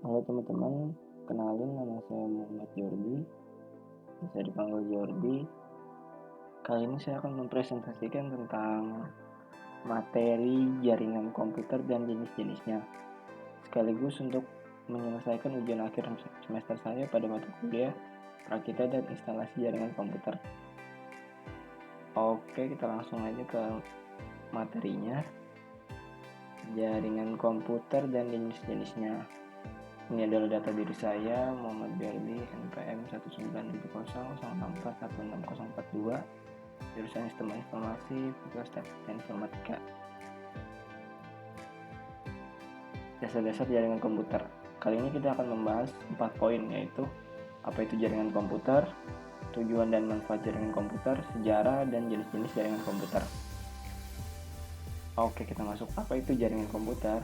Halo teman-teman, kenalin nama saya Muhammad Jordi, bisa dipanggil Jordi. Kali ini saya akan mempresentasikan tentang materi jaringan komputer dan jenis-jenisnya, sekaligus untuk menyelesaikan ujian akhir semester saya pada mata kuliah Prakita dan Instalasi Jaringan Komputer. Oke, kita langsung aja ke materinya. Jaringan komputer dan jenis-jenisnya. Ini adalah data diri saya, Muhammad Berli, NPM 19000641642, jurusan Sistem Informasi, Fakultas Teknik dan Informatika. Dasar-dasar jaringan komputer. Kali ini kita akan membahas 4 poin, yaitu apa itu jaringan komputer, tujuan dan manfaat jaringan komputer, sejarah, dan jenis-jenis jaringan komputer. Oke, kita masuk. Apa itu jaringan komputer?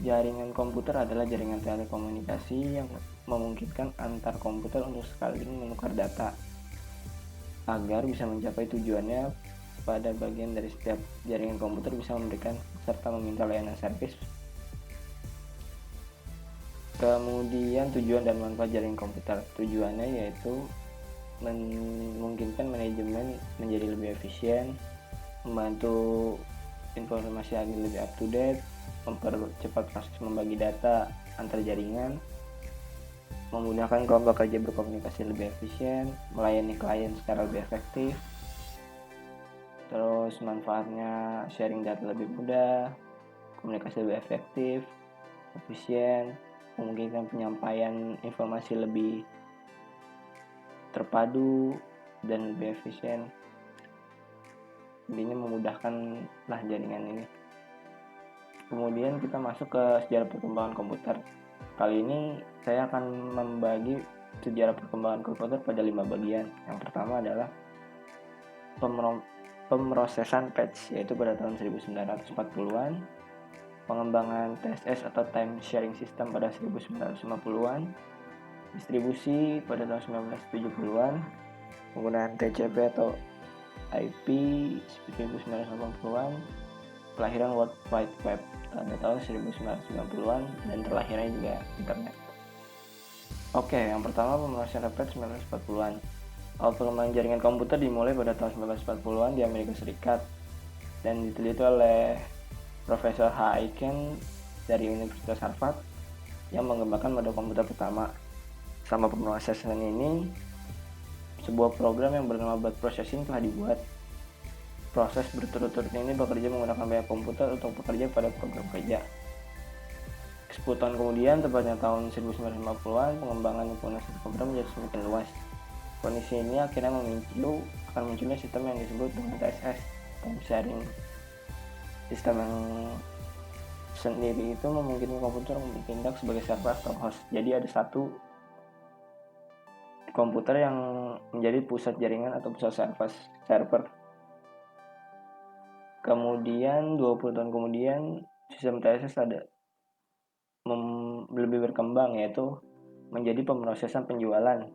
Jaringan komputer adalah jaringan telekomunikasi yang memungkinkan antar komputer untuk saling menukar data agar bisa mencapai tujuannya. Pada bagian dari setiap jaringan komputer bisa memberikan serta meminta layanan servis. Kemudian tujuan dan manfaat jaringan komputer. Tujuannya yaitu memungkinkan manajemen menjadi lebih efisien, membantu informasi agar lebih up to date, mempercepat proses membagi data antar jaringan, memudahkan kelompok kerja berkomunikasi lebih efisien, melayani klien secara lebih efektif. Terus manfaatnya sharing data lebih mudah, komunikasi lebih efektif, efisien, memungkinkan penyampaian informasi lebih terpadu dan lebih efisien. Intinya memudahkanlah jaringan ini. Kemudian kita masuk ke sejarah perkembangan komputer. Kali ini saya akan membagi sejarah perkembangan komputer pada 5 bagian. Yang pertama adalah pemrosesan patch, yaitu pada tahun 1940-an, pengembangan TSS atau Time Sharing System pada 1950-an, distribusi pada tahun 1970-an, penggunaan TCP atau IP 1980-an, kelahiran World Wide Web pada tahun 1990-an, dan terlahirnya juga internet. Oke, yang pertama pemrosesan patch 1940-an. Awal pengembangan jaringan komputer dimulai pada tahun 1940-an di Amerika Serikat dan diteliti oleh Profesor H. Aiken dari Universitas Harvard yang mengembangkan model komputer pertama. Selama pemrosesan ini, sebuah program yang bernama byte processing telah dibuat. Proses berturut-turut ini bekerja menggunakan banyak komputer untuk bekerja pada program kerja. 10 tahun kemudian, tepatnya tahun 1950-an, pengembangan penggunaan program menjadi semakin luas. Kondisi ini akhirnya akan munculnya sistem yang disebut dengan TSS, Time Sharing. Sistem yang sendiri itu memungkinkan komputer bertindak sebagai server atau host. Jadi ada satu komputer yang menjadi pusat jaringan atau pusat server. Kemudian 20 tahun kemudian sistem TSS lebih berkembang, yaitu menjadi pemrosesan penjualan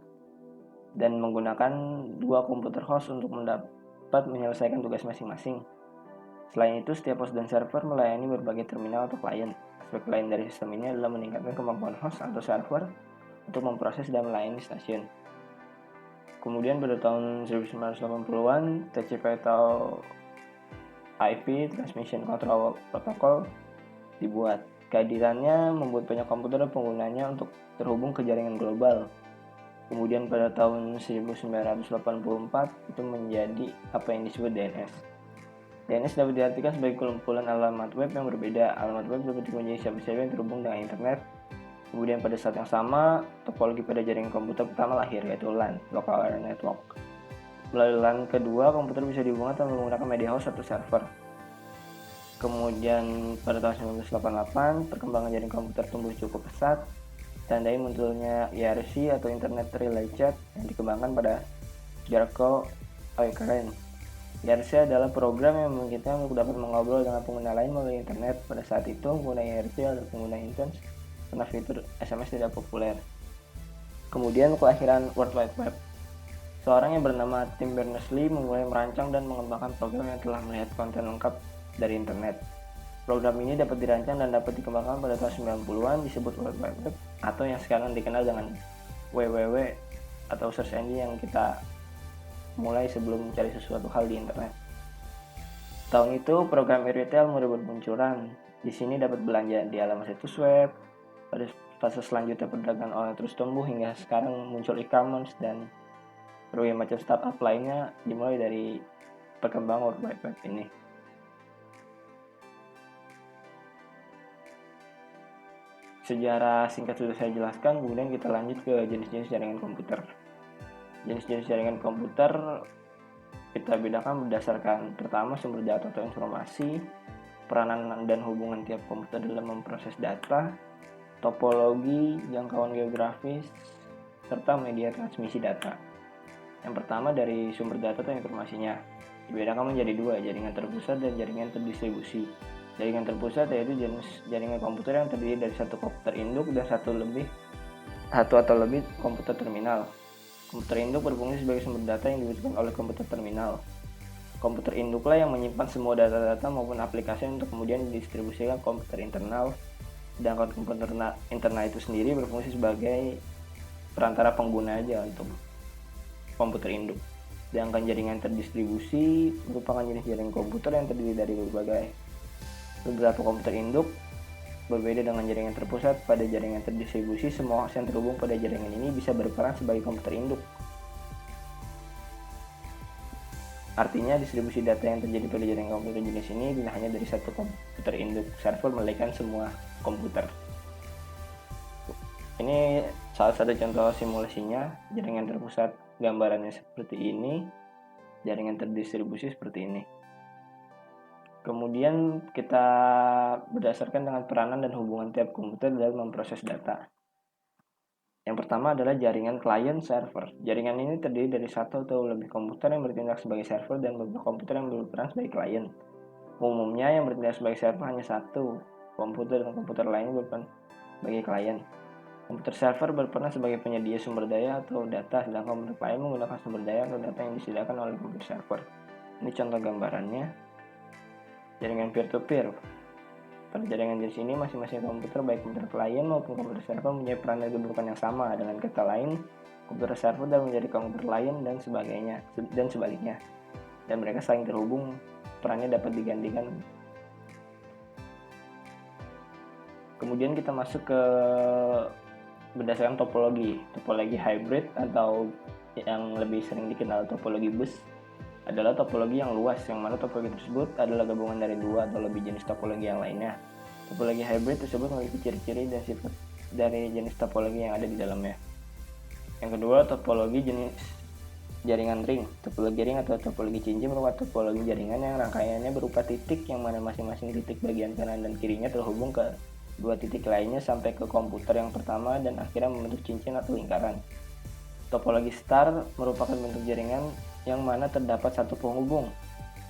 dan menggunakan 2 komputer host untuk dapat menyelesaikan tugas masing-masing. Selain itu, setiap host dan server melayani berbagai terminal atau klien. Aspek lain dari sistem ini adalah meningkatkan kemampuan host atau server untuk memproses dan melayani stasiun. Kemudian pada tahun 1980-an, TCP atau IP Transmission Control Protocol dibuat. Kehadirannya membuat banyak komputer dan penggunanya untuk terhubung ke jaringan global. Kemudian pada tahun 1984 itu menjadi apa yang disebut DNS. DNS dapat diartikan sebagai kumpulan alamat web yang berbeda. Alamat web dapat menjadi siapa-siapa yang terhubung dengan internet. Kemudian pada saat yang sama, topologi pada jaringan komputer pertama lahir, yaitu LAN, Local Area Network. Melalui LAN kedua, komputer bisa dihubungkan tanpa menggunakan media host atau server. Kemudian pada tahun 1988, perkembangan jaringan komputer tumbuh cukup pesat, ditandai munculnya IRC atau Internet Relay Chat yang dikembangkan pada Jarko Oikeren. IRC adalah program yang memungkinkan untuk dapat mengobrol dengan pengguna lain melalui internet. Pada saat itu, pengguna IRC atau pengguna intens karena fitur SMS tidak populer. Kemudian kelahiran World Wide Web. Seorang yang bernama Tim Berners-Lee memulai merancang dan mengembangkan program yang telah melihat konten lengkap dari internet. Program ini dapat dirancang dan dapat dikembangkan pada tahun 90-an, disebut World Wide Web atau yang sekarang dikenal dengan WWW atau search engine yang kita mulai sebelum mencari sesuatu hal di internet. Tahun itu program e-retail mulai bermunculan. Di sini dapat belanja di alamat situs web. Pada fase selanjutnya perdagangan online terus tumbuh hingga sekarang muncul e-commerce dan berbagai macam startup lainnya dimulai dari perkembangan World Wide Web ini. Sejarah singkat sudah saya jelaskan, kemudian kita lanjut ke jenis-jenis jaringan komputer. Jenis-jenis jaringan komputer kita bedakan berdasarkan pertama sumber data atau informasi, peranan dan hubungan tiap komputer dalam memproses data, topologi, jangkauan geografis, serta media transmisi data. Yang pertama dari sumber data atau informasinya, dibedakan menjadi dua, jaringan terpusat dan jaringan terdistribusi. Jaringan terpusat yaitu jenis jaringan komputer yang terdiri dari satu komputer induk dan satu atau lebih komputer terminal. Komputer induk berfungsi sebagai sumber data yang dibutuhkan oleh komputer terminal. Komputer induklah yang menyimpan semua data-data maupun aplikasi untuk kemudian didistribusikan ke komputer internal. Sedangkan komputer internal itu sendiri berfungsi sebagai perantara pengguna aja untuk komputer induk. Sedangkan jaringan terdistribusi merupakan jenis jaringan komputer yang terdiri dari beberapa komputer induk. Berbeda dengan jaringan terpusat, pada jaringan terdistribusi semua host yang terhubung pada jaringan ini bisa berperan sebagai komputer induk. Artinya distribusi data yang terjadi pada jaringan komputer jenis ini tidak hanya dari satu komputer induk server, melainkan semua komputer. Ini salah satu contoh simulasinya. Jaringan terpusat gambarannya seperti ini, jaringan terdistribusi seperti ini. Kemudian kita berdasarkan dengan peranan dan hubungan tiap komputer dalam memproses data. Yang pertama adalah jaringan client server. Jaringan ini terdiri dari satu atau lebih komputer yang bertindak sebagai server dan beberapa komputer yang berperan sebagai client. Umumnya yang bertindak sebagai server hanya satu komputer dan komputer lainnya berperan sebagai client. Komputer server berperan sebagai penyedia sumber daya atau data, sedangkan komputer client menggunakan sumber daya atau data yang disediakan oleh komputer server. Ini contoh gambarannya. Jaringan peer-to-peer. Pada jaringan jenis ini, masing-masing komputer, baik komputer klien maupun komputer server, mempunyai peran dan kedudukan yang sama. Dengan kata lain, komputer server dapat menjadi komputer klien dan sebaliknya. Dan mereka saling terhubung, perannya dapat digantikan. Kemudian kita masuk ke berdasarkan topologi hybrid atau yang lebih sering dikenal topologi bus. Adalah topologi yang luas, yang mana topologi tersebut adalah gabungan dari dua atau lebih jenis topologi yang lainnya. Topologi hybrid tersebut memiliki ciri-ciri dan sifat dari jenis topologi yang ada di dalamnya. Yang kedua, topologi jenis jaringan ring. Topologi ring atau topologi cincin merupakan topologi jaringan yang rangkaiannya berupa titik, yang mana masing-masing titik bagian kanan dan kirinya terhubung ke dua titik lainnya sampai ke komputer yang pertama dan akhirnya membentuk cincin atau lingkaran. Topologi star merupakan bentuk jaringan yang mana terdapat satu penghubung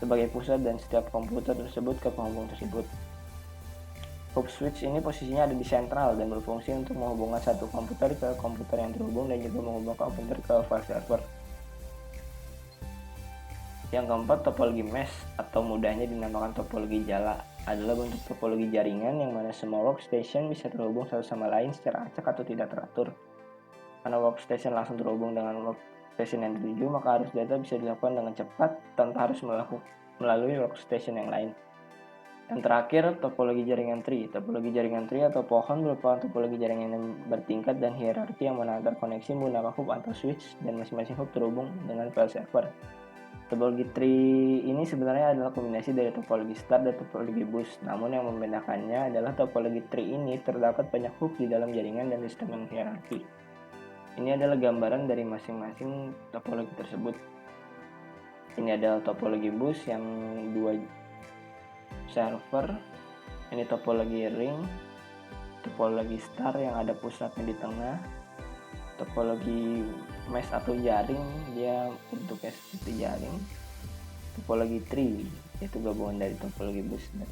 sebagai pusat dan setiap komputer tersebut ke penghubung tersebut. Hub switch ini posisinya ada di sentral dan berfungsi untuk menghubungkan satu komputer ke komputer yang terhubung dan juga menghubungkan komputer ke file server. Yang keempat, topologi mesh atau mudahnya dinamakan topologi jala adalah bentuk topologi jaringan yang mana semua workstation bisa terhubung satu sama lain secara acak atau tidak teratur. Karena workstation langsung terhubung dengan workstation yang dituju, maka arus data bisa dilakukan dengan cepat tanpa harus melalui workstation yang lain. Yang terakhir, topologi jaringan tree. Topologi jaringan tree atau pohon merupakan topologi jaringan yang bertingkat dan hierarki yang mana antar koneksi menggunakan hub atau switch dan masing-masing hub terhubung dengan file server. Topologi tree ini sebenarnya adalah kombinasi dari topologi star dan topologi bus. Namun yang membedakannya adalah topologi tree ini terdapat banyak hub di dalam jaringan dan sistem yang hierarki. Ini adalah gambaran dari masing-masing topologi tersebut. Ini adalah topologi bus yang dua server. Ini topologi ring, topologi star yang ada pusatnya di tengah. Topologi mesh atau jaring, dia bentuknya seperti jaring. Topologi tree, yaitu gabungan dari topologi bus dan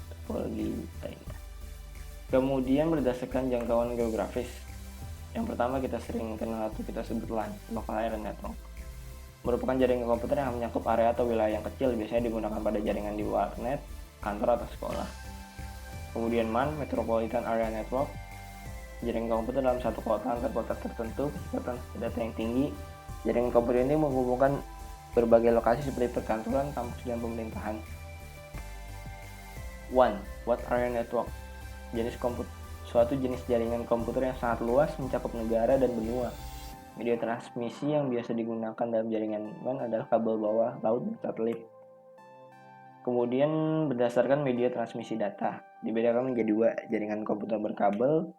topologi lainnya. Kemudian berdasarkan jangkauan geografis. Yang pertama kita sering kenal atau kita sebut LAN, Local Area Network. merupakan jaringan komputer yang mencakup area atau wilayah yang kecil, biasanya digunakan pada jaringan di warnet, kantor, atau sekolah. Kemudian MAN, Metropolitan Area Network, jaringan komputer dalam satu kota antar kota tertentu, kecepatan data yang tinggi. Jaringan komputer ini menghubungkan berbagai lokasi seperti perkantoran, kampus, dan pemerintahan. Wide Area Network, suatu jenis jaringan komputer yang sangat luas, mencakup negara dan benua. Media transmisi yang biasa digunakan dalam jaringan WAN adalah kabel bawah laut dan satelit. Kemudian berdasarkan media transmisi data, dibedakan menjadi dua, jaringan komputer berkabel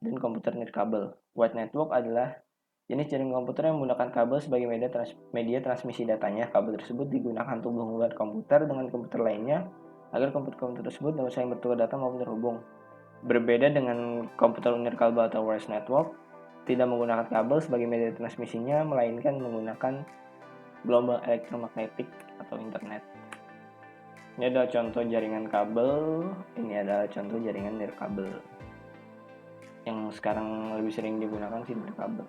dan komputer nirkabel. Wide network adalah jenis jaringan komputer yang menggunakan kabel sebagai media transmisi datanya. Kabel tersebut digunakan untuk menghubungkan komputer dengan komputer lainnya agar komputer tersebut dapat saling bertukar data maupun terhubung. Berbeda dengan komputer nirkabel atau wireless network, tidak menggunakan kabel sebagai media transmisinya, melainkan menggunakan gelombang elektromagnetik atau internet. Ini adalah contoh jaringan kabel, ini adalah contoh jaringan nirkabel. Yang sekarang lebih sering digunakan sih nirkabel.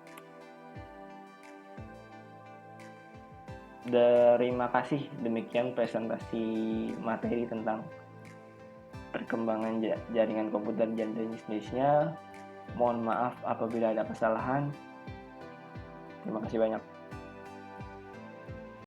Terima kasih, demikian presentasi materi tentang perkembangan jaringan komputer dan jenis-jenisnya. Mohon maaf apabila ada kesalahan. Terima kasih banyak.